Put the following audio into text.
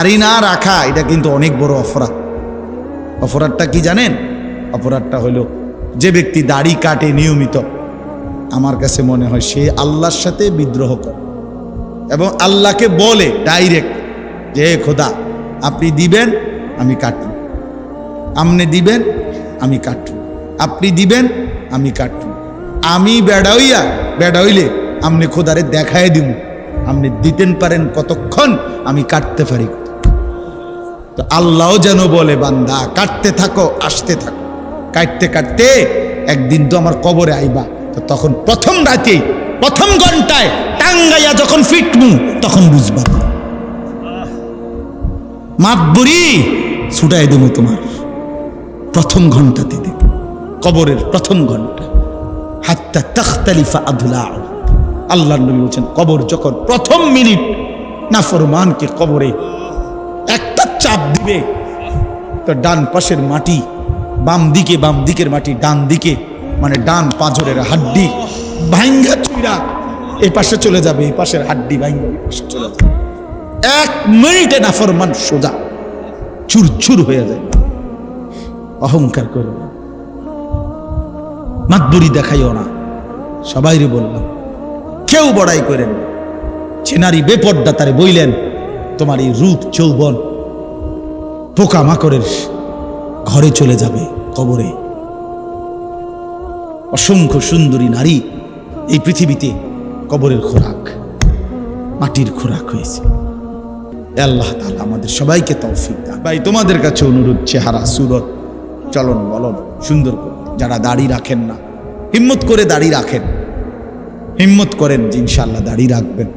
দাড়ি না রাখা এটা কিন্তু অনেক বড় অপরাধ। অপরাধটা কি জানেন? অপরাধটা হলো যে ব্যক্তি দাড়ি কাটে নিয়মিত, আমার কাছে মনে হয় সে আল্লাহর সাথে বিদ্রোহ করে এবং আল্লাহকে বলে ডাইরেক্ট যে খোদা আপনি দিবেন আমি কাটব, আপনি দিবেন আমি কাটব, আপনি দিবেন আমি কাটব, আমি বেড়া হইলে আপনি খোদারে দেখায় দিব, আপনি দিতেন পারেন কতক্ষণ, আমি কাটতে পারি। তো আল্লাহও যেন বলে বান্দা কাটতে থাকো, আসতে থাকো, কাটতে কাটতে একদিন তো আমার কবরে আইবা, তো তখন প্রথম রাতে প্রথম ঘন্টায় টাঙ্গাইয়া যখন ফিটমু তখন বুঝবা, মাতবুরি ছুটাই দেবো তোমার প্রথম ঘন্টাতে দেব, কবরের প্রথম ঘন্টা। হাত্তা তাখতালিফা আদলা, আল্লাহর নবী বলেছেন কবর যখন প্রথম মিনিট নাফরমানকে কবরে একটা চাপ দিবে, তো ডান পাশের মাটি বাম দিকের মাটি ডান দিকে, মানে ডান পাঁজরের হাড্ডি ভাঙ্গা চুইরা এই পাশে চলে যাবে, এই পাশের হাড্ডি ভাঙ্গা এই পাশে চলে যাবে। 1 মিনিটে নাফরমান সোজা চুরচুর হয়ে যায়। অহংকার করো না, মাতবুরি দেখাইও না, সবাইরে বললাম কেউ বড়াই করেন। চেনারি বেপর্দা তারে বইলেন তোমার এই রূপ যৌবন পোকা মাকড়ের ঘরে চলে যাবে, কবরে। অসংখ্য সুন্দরী নারী এই পৃথিবীতে কবরের খোরাক, মাটির খোরাক হয়েছে। আল্লাহ তাআলা আমাদের সবাইকে তৌফিক দান। ভাই তোমাদের কাছে অনুরোধ, চেহারা সুরত চলন বলন সুন্দর করতে, যারা দাড়ি রাখেন না হিম্মত করে দাড়ি রাখেন, হিম্মত করেন যে ইনশাআল্লাহ দাড়ি রাখবেন।